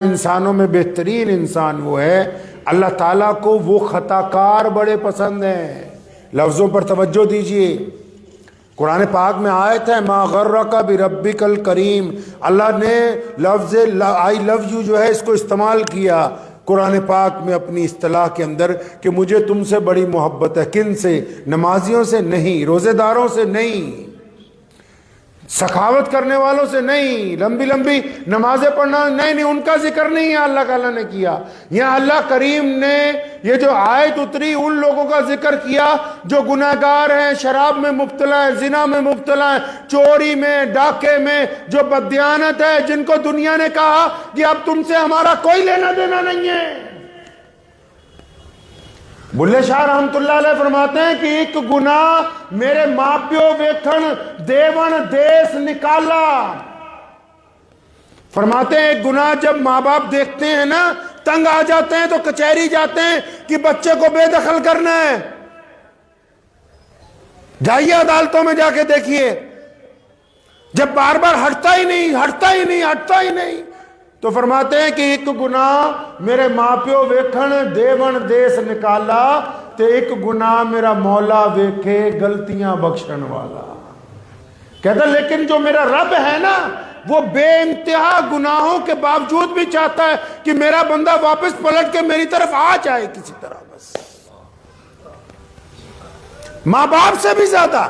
انسانوں میں بہترین انسان وہ ہے، اللہ تعالیٰ کو وہ خطا کار بڑے پسند ہیں۔ لفظوں پر توجہ دیجئے، قرآن پاک میں آیت ہے ما غرک بربک الکریم، اللہ نے لفظ آئی لو یو جو ہے اس کو استعمال کیا قرآن پاک میں اپنی اصطلاح کے اندر کہ مجھے تم سے بڑی محبت ہے۔ کن سے؟ نمازیوں سے نہیں، روزے داروں سے نہیں، سخاوت کرنے والوں سے نہیں، لمبی لمبی نمازیں پڑھنا نہیں، ان کا ذکر نہیں ہے اللہ تعالیٰ نے کیا۔ یہاں اللہ کریم نے یہ جو آیت اتری ان لوگوں کا ذکر کیا جو گناہگار ہیں، شراب میں مبتلا ہیں، زنا میں مبتلا ہیں، چوری میں، ڈاکے میں، جو بددیانت ہے، جن کو دنیا نے کہا کہ اب تم سے ہمارا کوئی لینا دینا نہیں ہے۔ بلے شاہ رحمت اللہ علیہ فرماتے ہیں کہ ایک گناہ میرے ماں پیو ویکھن دیون دیس نکالا۔ فرماتے ہیں ایک گناہ جب ماں باپ دیکھتے ہیں نا تنگ آ جاتے ہیں تو کچہری جاتے ہیں کہ بچے کو بے دخل کرنا ہے۔ جائیے عدالتوں میں جا کے دیکھیے، جب بار بار ہٹتا ہی نہیں تو فرماتے ہیں کہ ایک گناہ میرے ماں پیو ویکھن دیون دیس نکالا تے ایک گناہ میرا مولا ویکھے غلطیاں بخشن والا۔ کہتا لیکن جو میرا رب ہے نا وہ بے انتہا گناہوں کے باوجود بھی چاہتا ہے کہ میرا بندہ واپس پلٹ کے میری طرف آ جائے کسی طرح، بس ماں باپ سے بھی زیادہ،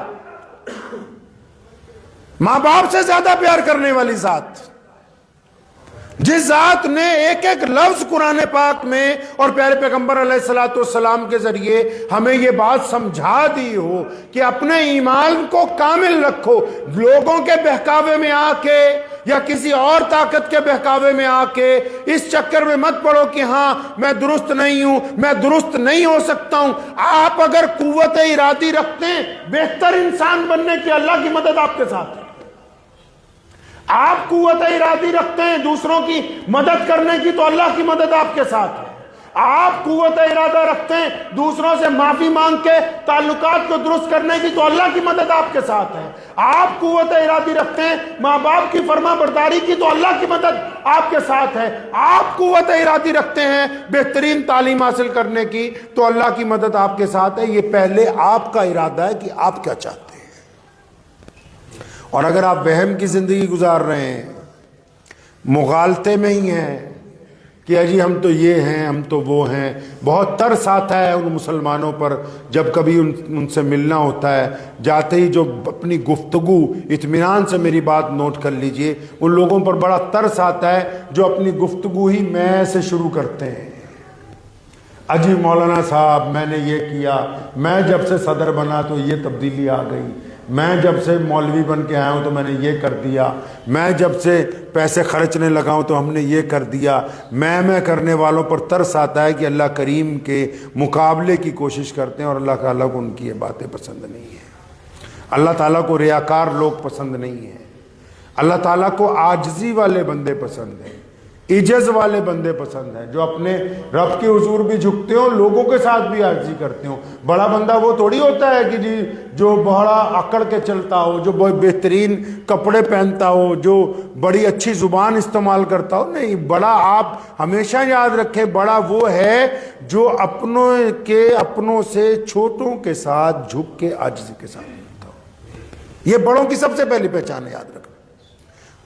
ماں باپ سے زیادہ پیار کرنے والی ذات، جس ذات نے ایک ایک لفظ قرآن پاک میں اور پیارے پیغمبر علیہ السلام کے ذریعے ہمیں یہ بات سمجھا دی ہو کہ اپنے ایمان کو کامل رکھو، لوگوں کے بہکاوے میں آ کے یا کسی اور طاقت کے بہکاوے میں آ کے اس چکر میں مت پڑو کہ ہاں میں درست نہیں ہوں، میں درست نہیں ہو سکتا ہوں۔ آپ اگر قوت ارادی رکھتے ہیں بہتر انسان بننے کی، اللہ کی مدد آپ کے ساتھ ہے۔ آپ قوت ارادی رکھتے ہیں دوسروں کی مدد کرنے کی تو اللہ کی مدد آپ کے ساتھ ہے۔ آپ قوت ارادہ رکھتے ہیں دوسروں سے معافی مانگ کے تعلقات کو درست کرنے کی تو اللہ کی مدد آپ کے ساتھ ہے۔ آپ قوت ارادی رکھتے ہیں ماں باپ کی فرما برداری کی تو اللہ کی مدد آپ کے ساتھ ہے۔ آپ قوت ارادی رکھتے ہیں بہترین تعلیم حاصل کرنے کی تو اللہ کی مدد آپ کے ساتھ ہے۔ یہ پہلے آپ کا ارادہ ہے کہ آپ کیا چاہتے ہیں۔ اور اگر آپ وہم کی زندگی گزار رہے ہیں، مغالطے میں ہی ہیں کہ اجی ہم تو یہ ہیں، ہم تو وہ ہیں، بہت ترس آتا ہے ان مسلمانوں پر جب کبھی ان سے ملنا ہوتا ہے، جاتے ہی جو اپنی گفتگو، اطمینان سے میری بات نوٹ کر لیجئے، ان لوگوں پر بڑا ترس آتا ہے جو اپنی گفتگو ہی میں سے شروع کرتے ہیں۔ اجی مولانا صاحب میں نے یہ کیا، میں جب سے صدر بنا تو یہ تبدیلی آ گئی، میں جب سے مولوی بن کے آیا ہوں تو میں نے یہ کر دیا، میں جب سے پیسے خرچنے لگا ہوں تو ہم نے یہ کر دیا۔ میں کرنے والوں پر ترس آتا ہے کہ اللہ کریم کے مقابلے کی کوشش کرتے ہیں، اور اللہ تعالیٰ کو ان کی یہ باتیں پسند نہیں ہیں۔ اللہ تعالیٰ کو ریاکار لوگ پسند نہیں ہیں، اللہ تعالیٰ کو عاجزی والے بندے پسند ہیں، عجز والے بندے پسند ہیں، جو اپنے رب کے حضور بھی جھکتے ہوں، لوگوں کے ساتھ بھی عاجزی کرتے ہوں۔ بڑا بندہ وہ تھوڑی ہوتا ہے کہ جی جو بڑا اکڑ کے چلتا ہو، جو بہت بہترین کپڑے پہنتا ہو، جو بڑی اچھی زبان استعمال کرتا ہو۔ نہیں، بڑا آپ ہمیشہ یاد رکھیں، بڑا وہ ہے جو اپنوں سے چھوٹوں کے ساتھ جھک کے عاجزی کے ساتھ ملتا ہو۔ یہ بڑوں کی سب سے پہلی پہچان ہے، یاد رکھنا۔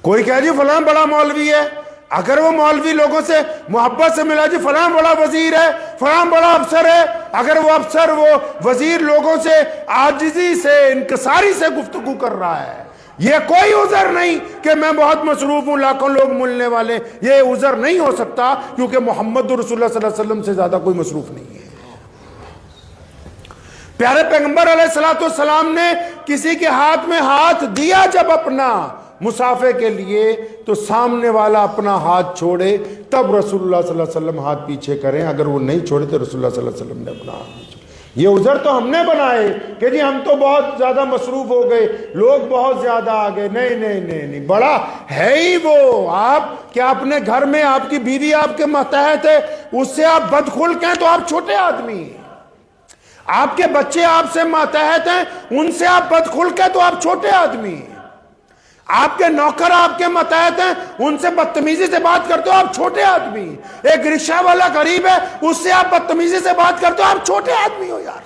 کوئی کہہ جی فلاں بڑا مولوی ہے، اگر وہ مولوی لوگوں سے محبت سے ملا جی فلاں بڑا وزیر ہے، فلاں بڑا افسر ہے، اگر وہ افسر وہ وزیر لوگوں سے عاجزی سے انکساری سے گفتگو کر رہا ہے، یہ کوئی عذر نہیں کہ میں بہت مصروف ہوں، لاکھوں لوگ ملنے والے، یہ عذر نہیں ہو سکتا کیونکہ محمد رسول اللہ صلی اللہ علیہ وسلم سے زیادہ کوئی مصروف نہیں ہے۔ پیارے پیغمبر علیہ السلام نے کسی کے ہاتھ میں ہاتھ دیا جب اپنا مسافے کے لیے تو سامنے والا اپنا ہاتھ چھوڑے تب رسول اللہ صلی اللہ علیہ وسلم ہاتھ پیچھے کریں، اگر وہ نہیں چھوڑے تو رسول اللہ صلی اللہ علیہ وسلم نے اپنا ہاتھ پیچھے۔ یہ عذر تو ہم نے بنائے کہ جی ہم تو بہت زیادہ مصروف ہو گئے، لوگ بہت زیادہ آ گئے۔ نہیں، بڑا ہے ہی وہ آپ کہ اپنے گھر میں آپ کی بیوی آپ کے ماتحت ہے، اس سے آپ بدخلق ہیں تو آپ چھوٹے آدمی ہیں، آپ کے بچے آپ سے ماتحت ہیں، ان سے آپ بدخلق ہیں تو آپ چھوٹے آدمی ہیں۔ آپ کے نوکر آپ کے ماتحت ہیں، ان سے بدتمیزی سے بات کرتے ہو، آپ چھوٹے آدمی۔ ایک رکشہ والا غریب ہے، اس سے آپ بدتمیزی سے بات کرتے ہو، آپ چھوٹے آدمی ہو یار۔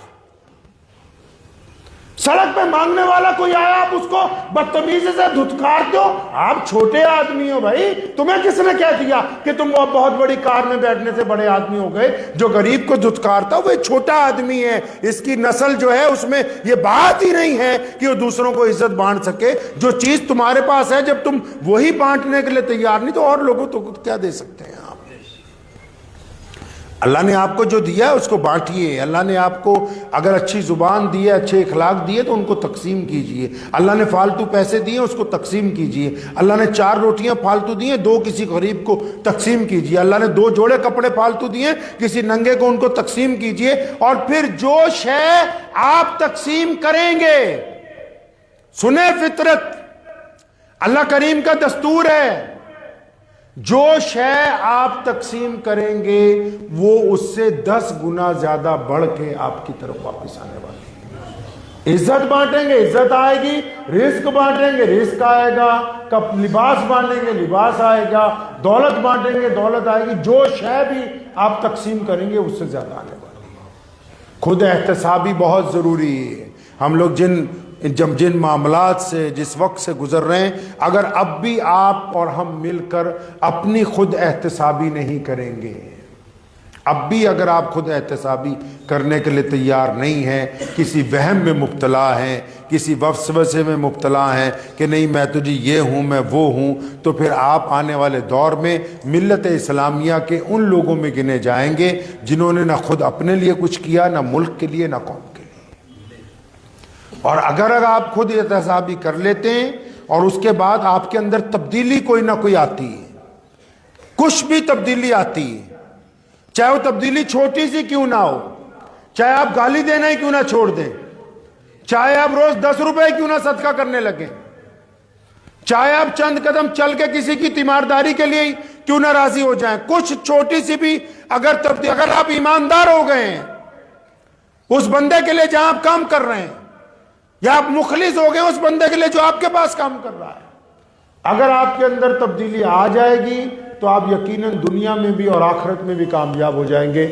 سڑک پہ مانگنے والا کوئی آیا، آپ اس کو بدتمیزی سے دھتکارتے ہو، آپ چھوٹے آدمی ہو بھائی۔ تمہیں کس نے کہہ دیا کہ تم وہ بہت بڑی کار میں بیٹھنے سے بڑے آدمی ہو گئے؟ جو غریب کو دھتکارتا وہ ایک چھوٹا آدمی ہے، اس کی نسل جو ہے اس میں یہ بات ہی نہیں ہے کہ وہ دوسروں کو عزت بانٹ سکے۔ جو چیز تمہارے پاس ہے جب تم وہی بانٹنے کے لیے تیار نہیں تو اور لوگوں تو کیا دے سکتے ہیں آپ؟ اللہ نے آپ کو جو دیا ہے اس کو بانٹیے۔ اللہ نے آپ کو اگر اچھی زبان دی ہے، اچھے اخلاق دیے تو ان کو تقسیم کیجئے۔ اللہ نے فالتو پیسے دیے اس کو تقسیم کیجئے۔ اللہ نے 4 روٹیاں فالتو دی ہیں، 2 کسی غریب کو تقسیم کیجئے۔ اللہ نے 2 جوڑے کپڑے فالتو دیے، کسی ننگے کو ان کو تقسیم کیجئے۔ اور پھر جو شے آپ تقسیم کریں گے، سنیں فطرت، اللہ کریم کا دستور ہے، جو شے آپ تقسیم کریں گے وہ اس سے 10 گنا زیادہ بڑھ کے آپ کی طرف واپس آنے والی ہے۔ عزت بانٹیں گے عزت آئے گی، رزق بانٹیں گے رزق آئے گا، لباس بانٹیں گے لباس آئے گا، دولت بانٹیں گے دولت آئے گی۔ جو شے بھی آپ تقسیم کریں گے اس سے زیادہ آنے والی ہے۔ خود احتسابی بہت ضروری ہے۔ ہم لوگ جن معاملات سے جس وقت سے گزر رہے ہیں، اگر اب بھی آپ اور ہم مل کر اپنی خود احتسابی نہیں کریں گے، اب بھی اگر آپ خود احتسابی کرنے کے لیے تیار نہیں ہیں، کسی وہم میں مبتلا ہیں، کسی وسوسے میں مبتلا ہیں کہ نہیں میں تو جی یہ ہوں میں وہ ہوں، تو پھر آپ آنے والے دور میں ملت اسلامیہ کے ان لوگوں میں گنے جائیں گے جنہوں نے نہ خود اپنے لیے کچھ کیا، نہ ملک کے لیے، نہ قوم کے لیے۔ اور اگر آپ خود احتسابی کر لیتے ہیں اور اس کے بعد آپ کے اندر تبدیلی کوئی نہ کوئی آتی ہے، کچھ بھی تبدیلی آتی ہے، چاہے وہ تبدیلی چھوٹی سی کیوں نہ ہو، چاہے آپ گالی دینا ہی کیوں نہ چھوڑ دیں، چاہے آپ روز 10 روپے کیوں نہ صدقہ کرنے لگیں، چاہے آپ چند قدم چل کے کسی کی تیمارداری کے لیے کیوں نہ راضی ہو جائیں، کچھ چھوٹی سی بھی اگر آپ ایماندار ہو گئے ہیں اس بندے کے لیے جہاں آپ کام کر رہے ہیں، یا آپ مخلص ہو گئے اس بندے کے لیے جو آپ کے پاس کام کر رہا ہے، اگر آپ کے اندر تبدیلی آ جائے گی تو آپ یقیناً دنیا میں بھی اور آخرت میں بھی کامیاب ہو جائیں گے۔